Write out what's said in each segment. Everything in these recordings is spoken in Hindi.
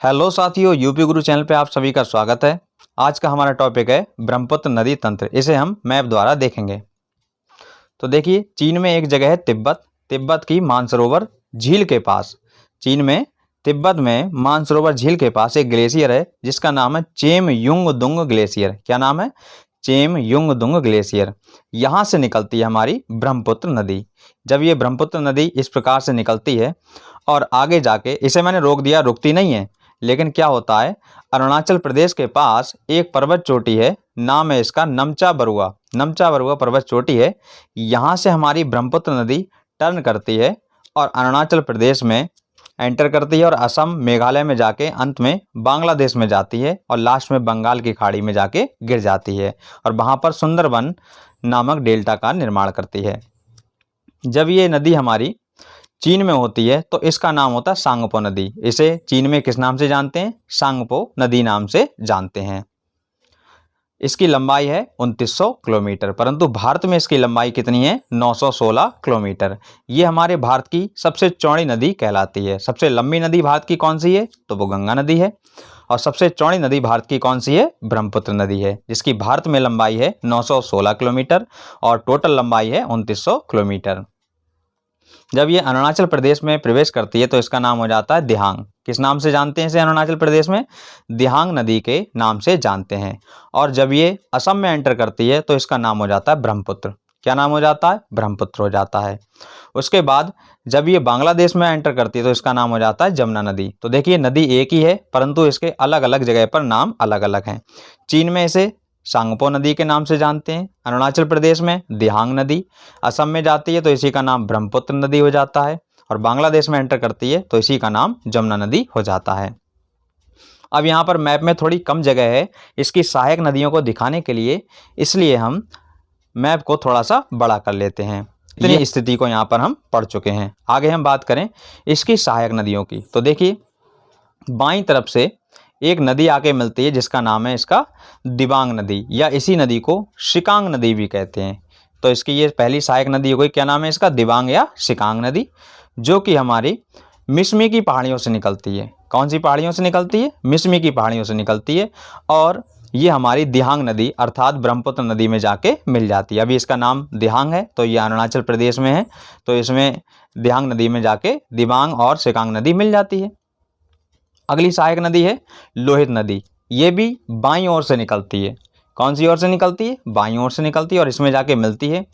हेलो साथियों, यूपी गुरु चैनल पे आप सभी का स्वागत है। आज का हमारा टॉपिक है ब्रह्मपुत्र नदी तंत्र। इसे हम मैप द्वारा देखेंगे। तो देखिए, चीन में एक जगह है तिब्बत की मानसरोवर झील के पास। चीन में तिब्बत में मानसरोवर झील के पास एक ग्लेशियर है जिसका नाम है चेमयुंगदुंग ग्लेशियर। क्या नाम है? चेमयुंगदुंग ग्लेशियर। यहाँ से निकलती है हमारी ब्रह्मपुत्र नदी। जब ये ब्रह्मपुत्र नदी इस प्रकार से निकलती है और आगे जाके, इसे मैंने रोक दिया, रुकती नहीं है, लेकिन क्या होता है, अरुणाचल प्रदेश के पास एक पर्वत चोटी है, नाम है इसका नमचा बरुआ पर्वत चोटी है। यहाँ से हमारी ब्रह्मपुत्र नदी टर्न करती है और अरुणाचल प्रदेश में एंटर करती है और असम मेघालय में जाके अंत में बांग्लादेश में जाती है और लास्ट में बंगाल की खाड़ी में जाके गिर जाती है और वहाँ पर सुंदरबन नामक डेल्टा का निर्माण करती है। जब ये नदी हमारी चीन में होती है तो इसका नाम होता है सांगपो नदी। इसे चीन में किस नाम से जानते हैं? सांगपो नदी नाम से जानते हैं। इसकी लंबाई है 2900 किलोमीटर, परंतु भारत में इसकी लंबाई कितनी है? 916 किलोमीटर। ये हमारे भारत की सबसे चौड़ी नदी कहलाती है। सबसे लंबी नदी भारत की कौन सी है? तो वो गंगा नदी है। और सबसे चौड़ी नदी भारत की कौन सी है? ब्रह्मपुत्र नदी है, जिसकी भारत में लंबाई है 916 किलोमीटर और टोटल लंबाई है 2900 किलोमीटर। जब ये अरुणाचल प्रदेश में प्रवेश करती है तो इसका नाम हो जाता है दिहांग। किस नाम से जानते हैं इसे अरुणाचल प्रदेश में? दिहांग नदी के नाम से जानते हैं। और जब ये असम में एंटर करती है तो इसका नाम हो जाता है ब्रह्मपुत्र। क्या नाम हो जाता है? ब्रह्मपुत्र हो जाता है। उसके बाद जब ये बांग्लादेश में एंटर करती है तो इसका नाम हो जाता है जमुना नदी। तो देखिए, नदी एक ही है परंतु इसके अलग अलग जगह पर नाम अलग अलग हैं। चीन में इसे सांगपो नदी के नाम से जानते हैं, अरुणाचल प्रदेश में दिहांग नदी, असम में जाती है तो इसी का नाम ब्रह्मपुत्र नदी हो जाता है और बांग्लादेश में एंटर करती है तो इसी का नाम जमुना नदी हो जाता है। अब यहाँ पर मैप में थोड़ी कम जगह है इसकी सहायक नदियों को दिखाने के लिए, इसलिए हम मैप को थोड़ा सा बड़ा कर लेते हैं। इतनी स्थिति को यहाँ पर हम पढ़ चुके हैं। आगे हम बात करें इसकी सहायक नदियों की। तो देखिए, बाईं तरफ से एक नदी आके मिलती है जिसका नाम है इसका दिबांग नदी, या इसी नदी को शिकांग नदी भी कहते हैं। तो इसकी ये पहली सहायक नदी हो गई। क्या नाम है इसका? दिबांग या शिकांग नदी, जो कि हमारी मिसमी की पहाड़ियों से निकलती है। कौन सी पहाड़ियों से निकलती है? मिसमी की पहाड़ियों से निकलती है और ये हमारी दिहांग नदी अर्थात ब्रह्मपुत्र नदी में जाके मिल जाती है। अभी इसका नाम दिहांग है तो ये अरुणाचल प्रदेश में है, तो इसमें दिहांग नदी में जाके दिबांग और शिकांग नदी मिल जाती है। अगली सहायक नदी है लोहित नदी। ये भी बाईं ओर से निकलती है। कौन सी ओर से निकलती है? बाईं ओर से निकलती है और इसमें जाके मिलती है।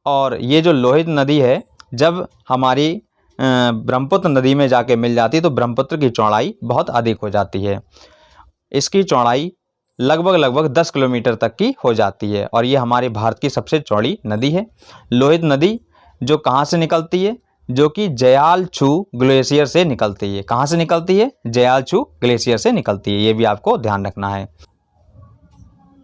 और ये जो लोहित नदी है, जब हमारी ब्रह्मपुत्र नदी में जाके मिल जाती है तो ब्रह्मपुत्र की चौड़ाई बहुत अधिक हो जाती है। इसकी चौड़ाई लगभग 10 किलोमीटर तक की हो जाती है और ये हमारे भारत की सबसे चौड़ी नदी है। लोहित नदी जो कहाँ से निकलती है? जो कि जयालछू ग्लेशियर से निकलती है। कहाँ से निकलती है? जयालछू ग्लेशियर से निकलती है। ये भी आपको ध्यान रखना है।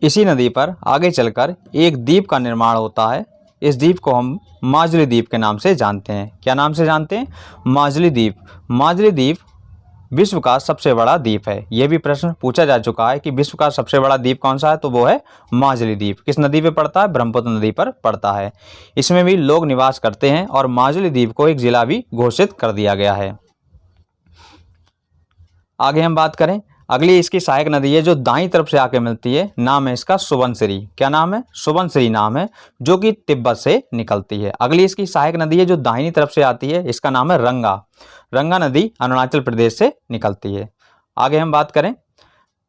इसी नदी पर आगे चलकर एक द्वीप का निर्माण होता है। इस द्वीप को हम माजुली द्वीप के नाम से जानते हैं। क्या नाम से जानते हैं? माजुली द्वीप। माजुली द्वीप विश्व का सबसे बड़ा द्वीप है। यह भी प्रश्न पूछा जा चुका है कि विश्व का सबसे बड़ा द्वीप कौन सा है, तो वो है माजुली द्वीप। किस नदी पे पड़ता है? ब्रह्मपुत्र नदी पर पड़ता है। इसमें भी लोग निवास करते हैं और माजुली द्वीप को एक जिला भी घोषित कर दिया गया है। आगे हम बात करें, अगली इसकी सहायक नदी है जो दाईं तरफ से आके मिलती है, नाम है इसका सुबनसिरी। क्या नाम है? सुबनसिरी नाम है, जो कि तिब्बत से निकलती है। अगली इसकी सहायक नदी है जो दाहिनी तरफ से आती है, इसका नाम है रंगा। रंगा नदी अरुणाचल प्रदेश से निकलती है। आगे हम बात करें,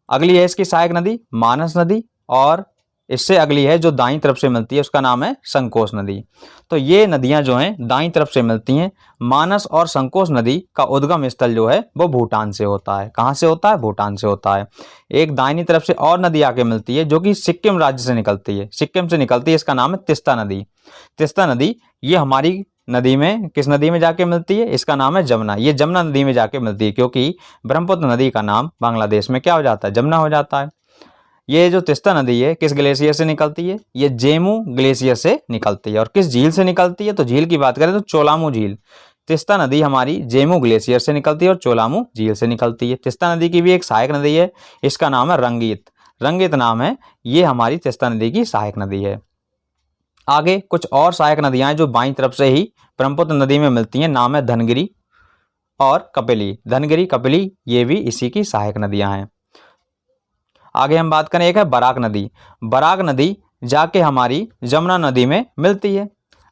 अगली है इसकी सहायक नदी मानस नदी, और इससे अगली है जो दाईं तरफ से मिलती है उसका नाम है संकोश नदी। तो ये नदियां जो हैं दाईं तरफ से मिलती हैं। मानस और संकोश नदी का उद्गम स्थल जो है वो भूटान से होता है। कहाँ से होता है? भूटान से होता है। एक दाहिनी तरफ से और नदी आके मिलती है जो कि सिक्किम राज्य से निकलती है। सिक्किम से निकलती है, इसका नाम है तिस्ता नदी। तिस्ता नदी ये हमारी नदी में, किस नदी में जाके मिलती है? इसका नाम है जमुना। ये जमुना नदी में जाके मिलती है, क्योंकि ब्रह्मपुत्र नदी का नाम बांग्लादेश में क्या हो जाता है? जमुना हो जाता है। ये जो तिस्ता नदी है किस ग्लेशियर से निकलती है? ये जेमू ग्लेशियर से निकलती है। और किस झील से निकलती है? तो झील की बात करें तो चोलामू झील। तिस्ता नदी हमारी जेमू ग्लेशियर से निकलती है और चोलामू झील से निकलती है। तिस्ता नदी की भी एक सहायक नदी है, इसका नाम है रंगीत। रंगीत नाम है, ये हमारी तिस्ता नदी की सहायक नदी है। आगे कुछ और सहायक नदियां हैं जो बाईं तरफ से ही ब्रह्मपुत्र नदी में मिलती हैं, नाम है धनगिरी और कपिली, धनगिरी कपिली ये भी इसी की सहायक नदियां हैं। आगे हम बात करें, एक है बराक नदी। बराक नदी जाके हमारी जमुना नदी में मिलती है।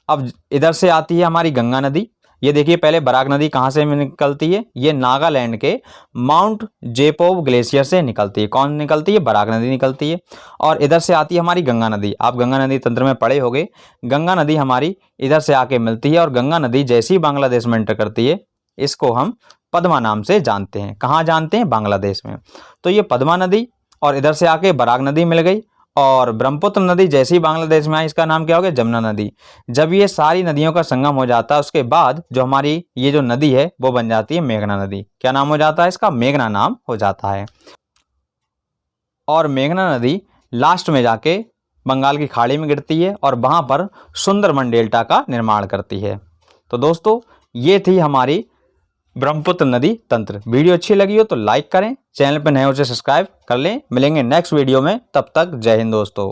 अब इधर से आती है हमारी गंगा नदी। ये देखिए पहले बराक नदी कहाँ से निकलती है, ये नागालैंड के माउंट जेपोव ग्लेशियर से निकलती है। कौन निकलती है? बराक नदी निकलती है। और इधर से आती है हमारी गंगा नदी। आप गंगा नदी तंत्र में पढ़े होंगे। गंगा नदी हमारी इधर से आके मिलती है और गंगा नदी जैसे ही बांग्लादेश में एंटर करती है, इसको हम पद्मा नाम से जानते हैं। कहाँ जानते हैं? बांग्लादेश में। तो ये पद्मा नदी और इधर से आके बराक नदी मिल गई और ब्रह्मपुत्र नदी जैसे ही बांग्लादेश में आई, इसका नाम क्या हो गया? जमुना नदी। जब ये सारी नदियों का संगम हो जाता है, उसके बाद जो हमारी ये जो नदी है वो बन जाती है मेघना नदी। क्या नाम हो जाता है इसका? मेघना नाम हो जाता है। और मेघना नदी लास्ट में जाके बंगाल की खाड़ी में गिरती है और वहां पर सुंदरबन डेल्टा का निर्माण करती है। तो दोस्तों ये थी हमारी ब्रह्मपुत्र नदी तंत्र। वीडियो अच्छी लगी हो तो लाइक करें, चैनल पर नए हो तो सब्सक्राइब कर लें। मिलेंगे नेक्स्ट वीडियो में, तब तक जय हिंद दोस्तों।